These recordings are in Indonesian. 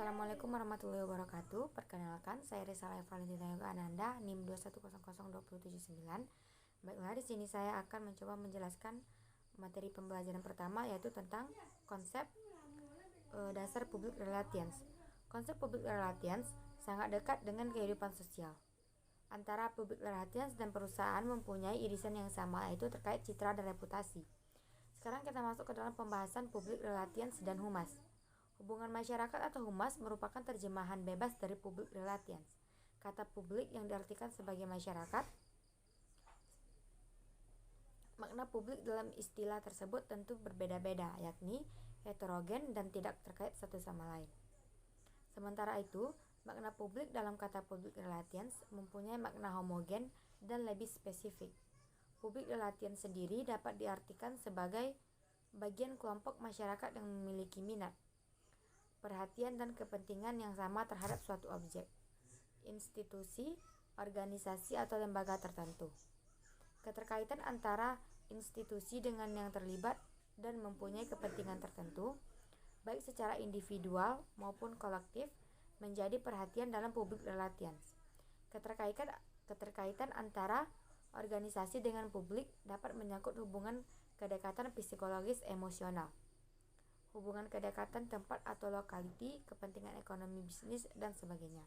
Assalamualaikum warahmatullahi wabarakatuh. Perkenalkan, saya Risalah Valentina Yoga Ananda, NIM 210002079. Baiklah, di sini saya akan mencoba menjelaskan materi pembelajaran pertama, yaitu tentang konsep dasar public relations. Konsep public relations sangat dekat dengan kehidupan sosial. Antara public relations dan perusahaan mempunyai irisan yang sama, yaitu terkait citra dan reputasi. Sekarang kita masuk ke dalam pembahasan public relations dan humas. Hubungan masyarakat atau humas merupakan terjemahan bebas dari public relations. Kata publik yang diartikan sebagai masyarakat. Makna publik dalam istilah tersebut tentu berbeda-beda, yakni heterogen dan tidak terkait satu sama lain. Sementara itu, makna publik dalam kata public relations mempunyai makna homogen dan lebih spesifik. Public relations sendiri dapat diartikan sebagai bagian kelompok masyarakat yang memiliki minat, perhatian dan kepentingan yang sama terhadap suatu objek, institusi, organisasi atau lembaga tertentu. Keterkaitan antara institusi dengan yang terlibat dan mempunyai kepentingan tertentu, baik secara individual maupun kolektif, menjadi perhatian dalam public relations. Keterkaitan antara organisasi dengan publik dapat menyangkut hubungan kedekatan psikologis emosional, hubungan kedekatan tempat atau lokality, kepentingan ekonomi bisnis, dan sebagainya.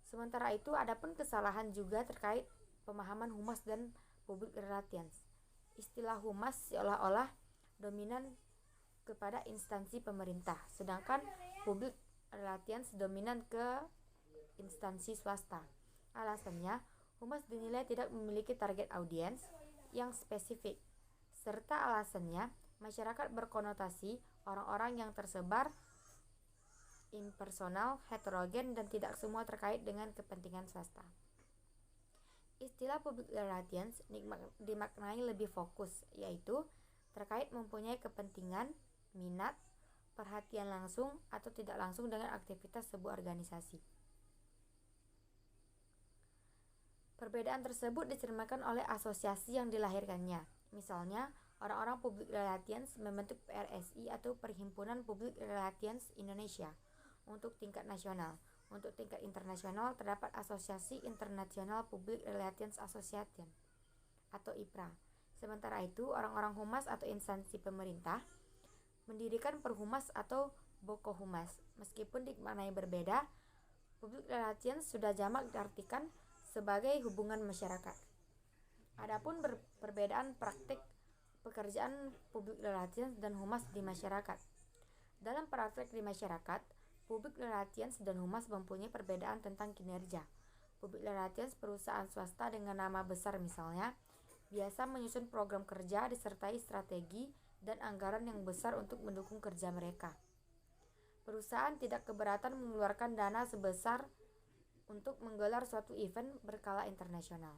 Sementara itu, adapun kesalahan juga terkait pemahaman humas dan public relations. Istilah humas seolah-olah dominan kepada instansi pemerintah, sedangkan public relations dominan ke instansi swasta. Alasannya, humas dinilai tidak memiliki target audiens yang spesifik, serta alasannya masyarakat berkonotasi orang-orang yang tersebar, impersonal, heterogen, dan tidak semua terkait dengan kepentingan swasta. Istilah public relations dimaknai lebih fokus, yaitu terkait mempunyai kepentingan, minat, perhatian langsung atau tidak langsung dengan aktivitas sebuah organisasi. Perbedaan tersebut dicerminkan oleh asosiasi yang dilahirkannya. Misalnya, orang-orang public relations membentuk PRSI atau Perhimpunan Public Relations Indonesia untuk tingkat nasional. Untuk tingkat internasional terdapat Asosiasi International Public Relations Association atau IPRA. Sementara itu, orang-orang humas atau instansi pemerintah mendirikan Perhumas atau Bokohumas. Meskipun dimaknai berbeda, public relations sudah jamak diartikan sebagai hubungan masyarakat. Adapun perbedaan praktik pekerjaan public relations dan humas di masyarakat. Dalam praktik di masyarakat, public relations dan humas mempunyai perbedaan tentang kinerja. Public relations perusahaan swasta dengan nama besar misalnya, biasa menyusun program kerja disertai strategi dan anggaran yang besar untuk mendukung kerja mereka. Perusahaan tidak keberatan mengeluarkan dana sebesar untuk menggelar suatu event berskala internasional.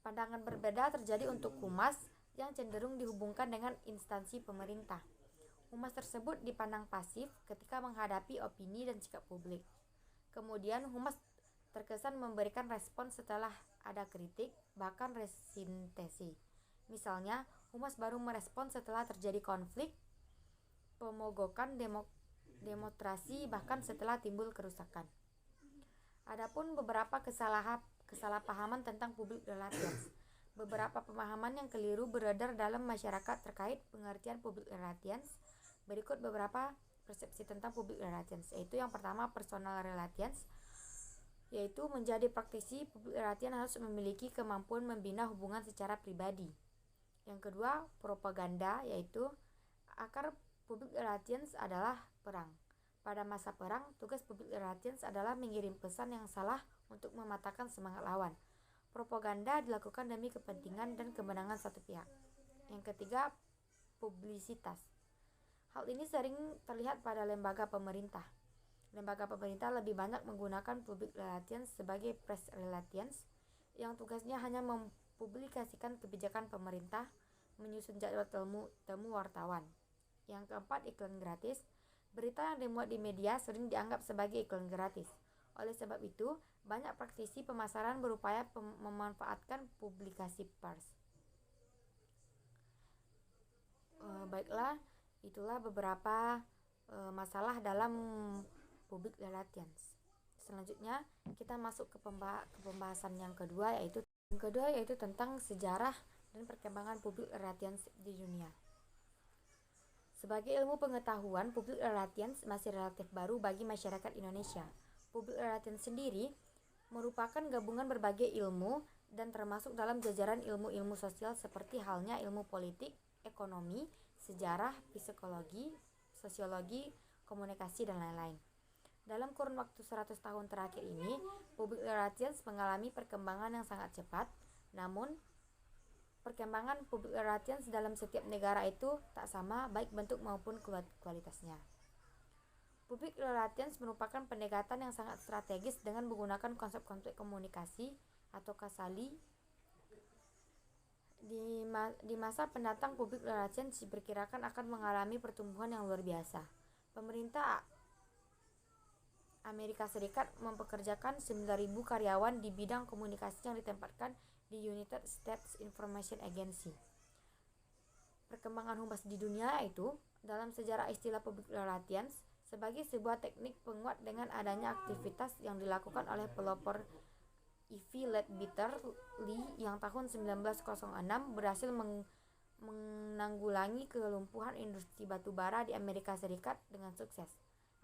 Pandangan berbeda terjadi untuk humas yang cenderung dihubungkan dengan instansi pemerintah. Humas tersebut dipandang pasif ketika menghadapi opini dan sikap publik. Kemudian humas terkesan memberikan respon setelah ada kritik, bahkan resintesi. Misalnya, humas baru merespon setelah terjadi konflik, pemogokan demonstrasi, bahkan setelah timbul kerusakan. Adapun beberapa kesalahpahaman tentang public relations. Beberapa pemahaman yang keliru beredar dalam masyarakat terkait pengertian public relations. Berikut beberapa persepsi tentang public relations, yaitu yang pertama personal relations, yaitu menjadi praktisi public relations harus memiliki kemampuan membina hubungan secara pribadi. Yang kedua, propaganda, yaitu akar public relations adalah perang. Pada masa perang, tugas public relations adalah mengirim pesan yang salah untuk mematahkan semangat lawan. Propaganda dilakukan demi kepentingan dan kemenangan satu pihak. Yang ketiga, publisitas. Hal ini sering terlihat pada lembaga pemerintah. Lembaga pemerintah lebih banyak menggunakan public relations sebagai press relations, yang tugasnya hanya mempublikasikan kebijakan pemerintah, menyusun jadwal temu wartawan. Yang keempat, iklan gratis. Berita yang dimuat di media sering dianggap sebagai iklan gratis. Oleh sebab itu, banyak praktisi pemasaran berupaya memanfaatkan publikasi pers. Baiklah, itulah beberapa masalah dalam public relations. Selanjutnya kita masuk ke pembahasan yang kedua, yaitu tentang sejarah dan perkembangan public relations di dunia. Sebagai ilmu pengetahuan, public relations masih relatif baru bagi masyarakat Indonesia. Public relations sendiri merupakan gabungan berbagai ilmu dan termasuk dalam jajaran ilmu-ilmu sosial seperti halnya ilmu politik, ekonomi, sejarah, psikologi, sosiologi, komunikasi, dan lain-lain. Dalam kurun waktu 100 tahun terakhir ini, public relations mengalami perkembangan yang sangat cepat, namun perkembangan public relations dalam setiap negara itu tak sama baik bentuk maupun kualitasnya. Public relations merupakan pendekatan yang sangat strategis dengan menggunakan konsep-konsep komunikasi atau kasali. Di masa pendatang, public relations diperkirakan akan mengalami pertumbuhan yang luar biasa. Pemerintah Amerika Serikat mempekerjakan 9.000 karyawan di bidang komunikasi yang ditempatkan di United States Information Agency. Perkembangan humas di dunia itu dalam sejarah istilah public relations sebagai sebuah teknik penguat dengan adanya aktivitas yang dilakukan oleh pelopor E.V. Leadbeater Lee yang tahun 1906 berhasil menanggulangi kelumpuhan industri batubara di Amerika Serikat dengan sukses.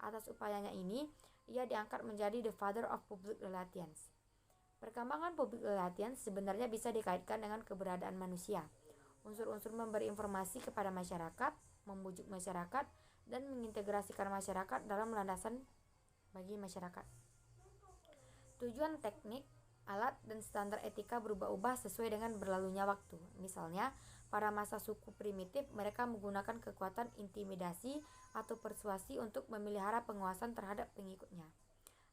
Atas upayanya ini, ia diangkat menjadi the father of public relations. Perkembangan public relations sebenarnya bisa dikaitkan dengan keberadaan manusia. Unsur-unsur memberi informasi kepada masyarakat, membujuk masyarakat, dan mengintegrasikan masyarakat dalam landasan bagi masyarakat. Tujuan teknik, alat, dan standar etika berubah-ubah sesuai dengan berlalunya waktu. Misalnya, pada masa suku primitif, mereka menggunakan kekuatan intimidasi atau persuasi untuk memelihara penguasaan terhadap pengikutnya,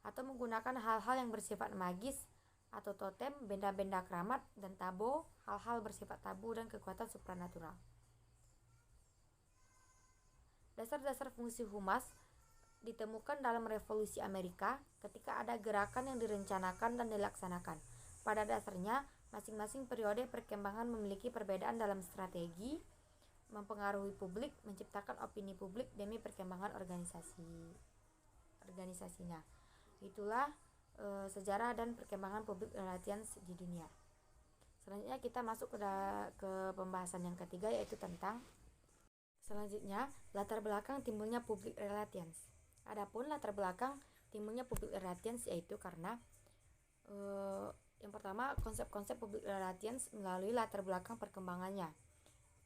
atau menggunakan hal-hal yang bersifat magis atau totem, benda-benda keramat, dan tabo, hal-hal bersifat tabu dan kekuatan supranatural. Dasar-dasar fungsi humas ditemukan dalam Revolusi Amerika ketika ada gerakan yang direncanakan dan dilaksanakan. Pada dasarnya, masing-masing periode perkembangan memiliki perbedaan dalam strategi, mempengaruhi publik, menciptakan opini publik demi perkembangan organisasinya. Itulah sejarah dan perkembangan public relations di dunia. Selanjutnya kita masuk ke pembahasan yang ketiga, yaitu tentang latar belakang timbulnya public relations. Adapun latar belakang timbulnya public relations yaitu karena yang pertama, konsep-konsep public relations melalui latar belakang perkembangannya.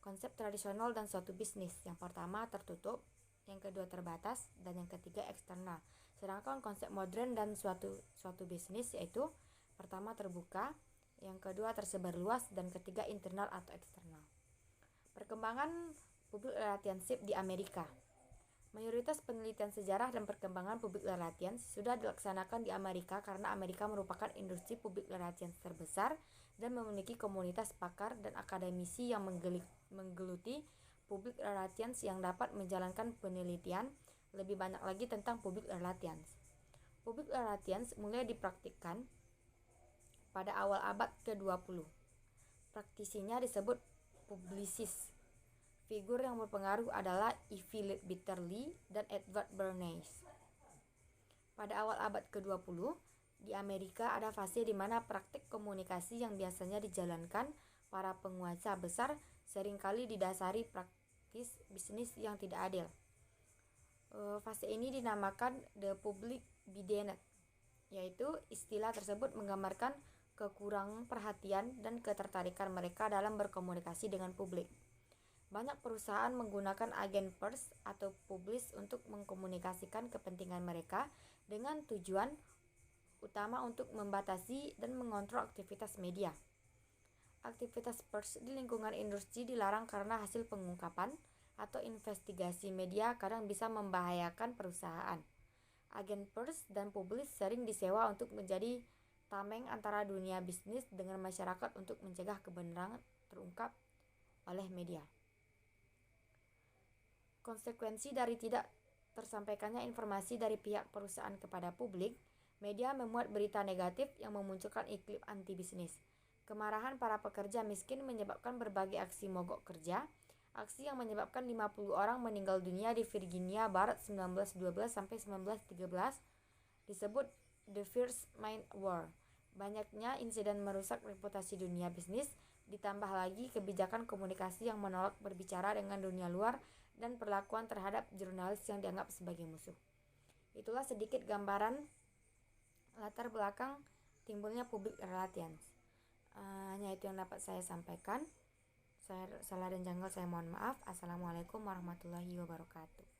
Konsep tradisional dan suatu bisnis. Yang pertama tertutup, yang kedua terbatas, dan yang ketiga eksternal. Sedangkan konsep modern dan suatu bisnis yaitu pertama terbuka, yang kedua tersebar luas, dan ketiga internal atau eksternal. Perkembangan public relationship di Amerika. Mayoritas penelitian sejarah dan perkembangan public relations sudah dilaksanakan di Amerika karena Amerika merupakan industri public relations terbesar dan memiliki komunitas pakar dan akademisi yang menggeluti public relations yang dapat menjalankan penelitian lebih banyak lagi tentang public relations. Public relations mulai dipraktikkan pada awal abad ke-20. Praktisinya disebut publicist. Figur yang berpengaruh adalah E.V. Leadbeater Lee dan Edward Bernays. Pada awal abad ke-20, di Amerika ada fase di mana praktik komunikasi yang biasanya dijalankan para penguasa besar seringkali didasari praktis bisnis yang tidak adil. Fase ini dinamakan the public bidnet, yaitu istilah tersebut menggambarkan kekurang perhatian dan ketertarikan mereka dalam berkomunikasi dengan publik. Banyak perusahaan menggunakan agen pers atau publis untuk mengkomunikasikan kepentingan mereka dengan tujuan utama untuk membatasi dan mengontrol aktivitas media. Aktivitas pers di lingkungan industri dilarang karena hasil pengungkapan atau investigasi media kadang bisa membahayakan perusahaan. Agen pers dan publis sering disewa untuk menjadi tameng antara dunia bisnis dengan masyarakat untuk mencegah kebenaran terungkap oleh media. Konsekuensi dari tidak tersampaikannya informasi dari pihak perusahaan kepada publik, media memuat berita negatif yang memunculkan iklim anti bisnis. Kemarahan para pekerja miskin menyebabkan berbagai aksi mogok kerja. Aksi yang menyebabkan 50 orang meninggal dunia di Virginia Barat 1912 sampai 1913 disebut The First Mind War. Banyaknya insiden merusak reputasi dunia bisnis, ditambah lagi kebijakan komunikasi yang menolak berbicara dengan dunia luar dan perlakuan terhadap jurnalis yang dianggap sebagai musuh. Itulah sedikit gambaran latar belakang timbulnya public relations. Hanya itu yang dapat saya sampaikan. Salah dan janggal saya mohon maaf. Assalamualaikum warahmatullahi wabarakatuh.